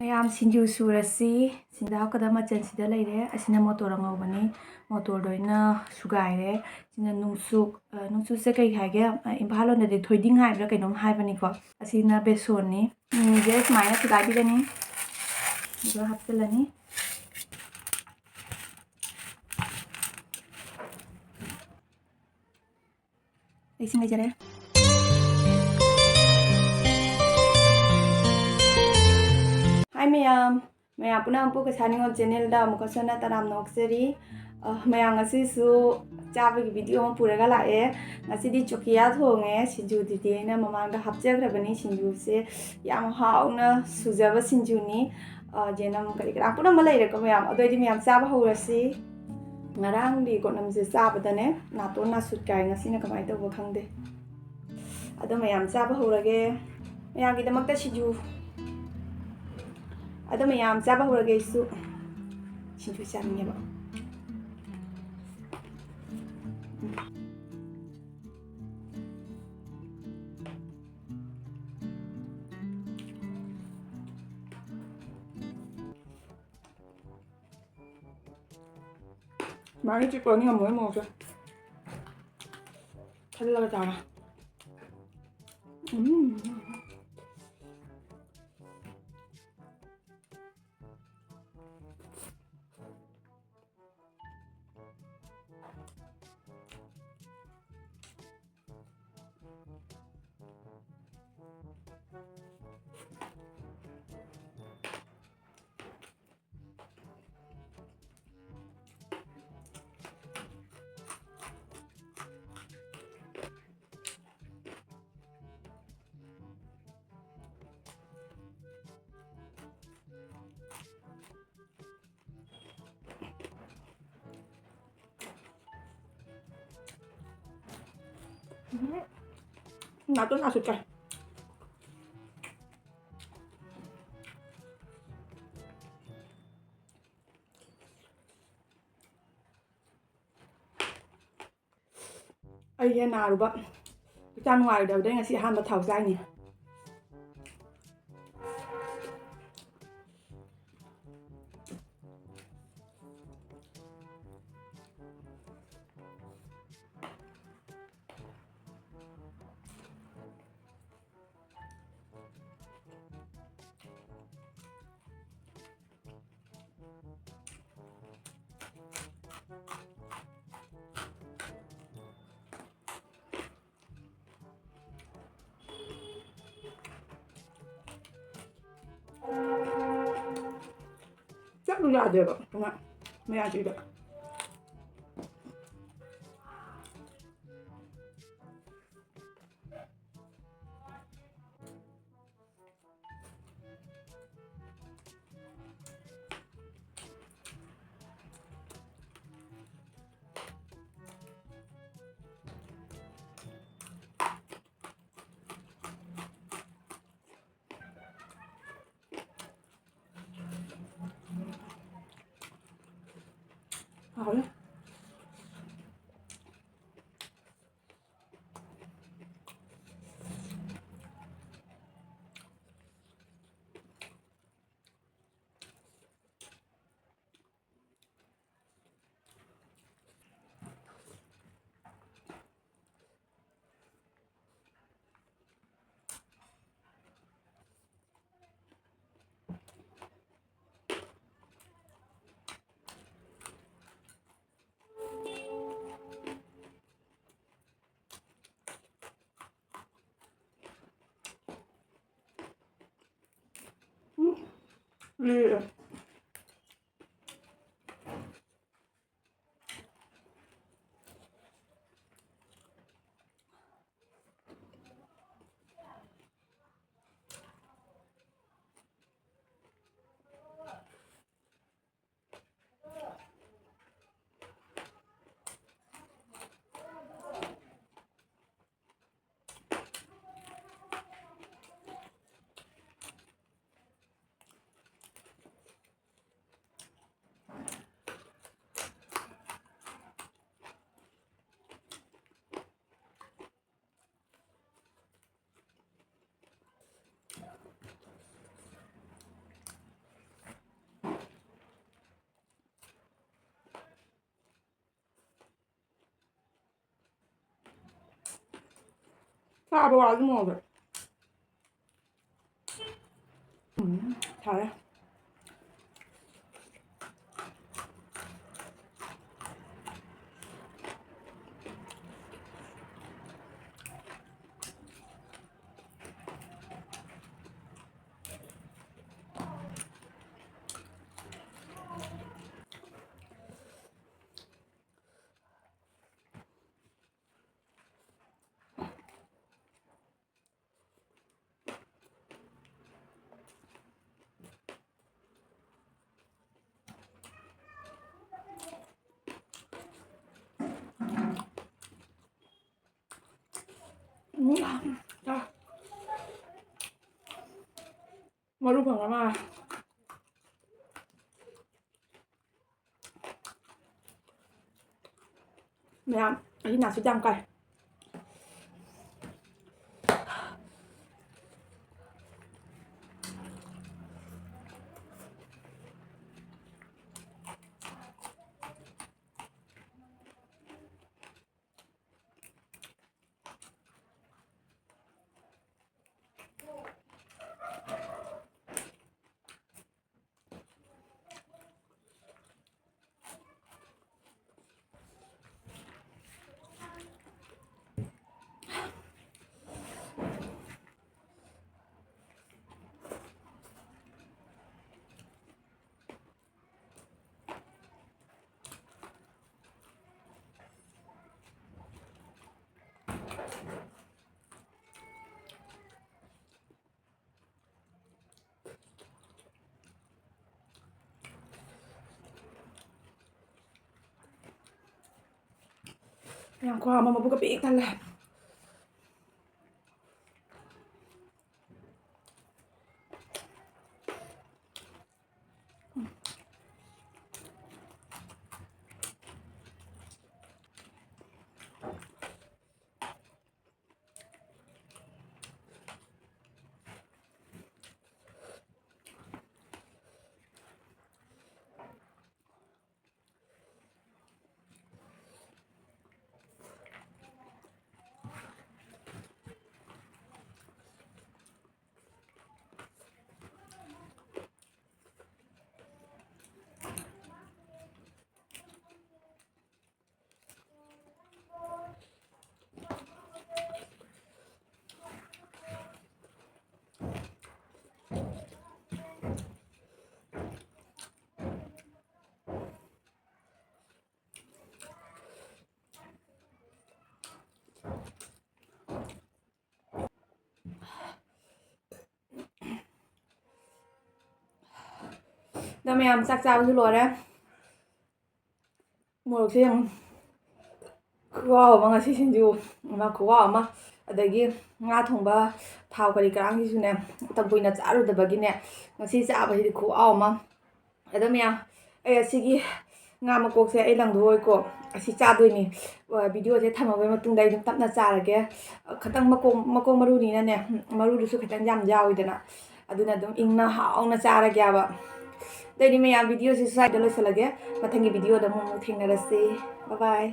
ꯃꯌꯥꯝ ꯁꯤꯡꯖꯨ ꯁꯨꯔꯁꯤ ꯁꯤꯡꯗ ꯍꯥꯞꯀꯗꯕ ꯃꯆꯜꯁꯤꯗ ꯂꯩꯔꯦ ꯑꯁꯤꯅ ꯃꯣꯇꯣꯔ ꯑꯉꯧꯕꯅꯤ ꯃꯣꯇꯣꯔꯗ ꯑꯣꯏꯅ ꯁꯨꯒꯥꯏꯔꯦ ꯁꯤꯅ ꯅꯨꯡꯁꯨꯛꯁꯦ ꯀꯩ ꯍꯥꯏꯒꯦ ꯏꯝꯐꯥꯜ ꯂꯣꯟꯗꯗꯤ ꯊꯣꯏꯗꯤꯡ ꯍꯥꯏꯕ꯭ꯔꯥ ꯀꯩꯅꯣꯝ ꯍꯥꯏꯕꯅꯤꯀꯣ ꯑꯁꯤꯅ ꯕꯦꯁꯣꯟꯅꯤ ꯁꯦ ꯁꯨꯃꯥꯏꯅ ꯁꯨꯒꯥꯏꯕꯤꯔꯅꯤ ꯑꯗꯨꯒ ꯍꯥꯞꯆꯤꯜꯂꯅꯤ ꯏꯁꯤꯡ ꯂꯩꯖꯔꯦ Hai mayam puna ampu kesani ngon channel da amuka sona taram nokseri mayam ngasisu chabagi video ma puraga lae ngasidi chokia thonge sinju didi na mamanga hapjagrabani sinju se yam hauna sujaba sinju ni jenam kari kara puna ma leire ko mayam adoi di mayam chaba horasi ngarang di konam se chabadane naton na sutkai ngasina kamai tawba khangde ado mayam chaba horage mayam gi damakta sinju ꯑꯗꯣ ꯃꯌꯥꯝ ꯆꯥꯕ ꯍꯧꯔꯒꯦ ꯑꯩꯁꯨ ꯁꯤꯡꯖꯨ ꯆꯥꯅꯤꯡꯉꯦꯕ 많이 찍거니가 뭘 먹어 칼라가 달아 나도 놔줄게 ꯑꯩꯁꯦ ꯅꯥꯔꯨꯕ ꯍꯛꯆꯥꯡ ꯅꯨꯡꯉꯥꯏꯔꯨꯗꯕꯗꯩ ꯉꯁꯤ ꯑꯍꯥꯟꯕ ꯊꯥꯎ ꯆꯥꯏꯅꯤ ꯆꯥꯛꯗꯨ ꯌꯥꯗꯦꯕ ꯀꯃꯥꯏ ꯃꯌꯥꯗꯤꯗ 그래? 네. ꯆꯥꯕ ꯋꯥꯗꯤ ꯃꯣꯜꯗ 잘해. 자, 머루 방아마. Mẹ, khi nào sẽ đăng cay. Kaya ko ama mabuka piik na lahat. Đó mẹ em sắc sao lúa đấy. Một cái khô mà ngasi sinju mà khô mà adagi nga thongba thau kari karang ji sune tampoina charu da bagine ngasi cha ba hi khô mà ada mẹ ai asigi nga ma kok se ai lang doi ko asi cha doi ni video se thama ba matung dai dum tapna cha ra ge khatang makong maru ni na ne maru du su khatang jam jawi dana aduna dum ingna hauna cha ra ge ba dai ni mẹ video se sai da lo salage mathangi video da mu thengna rase bye bye.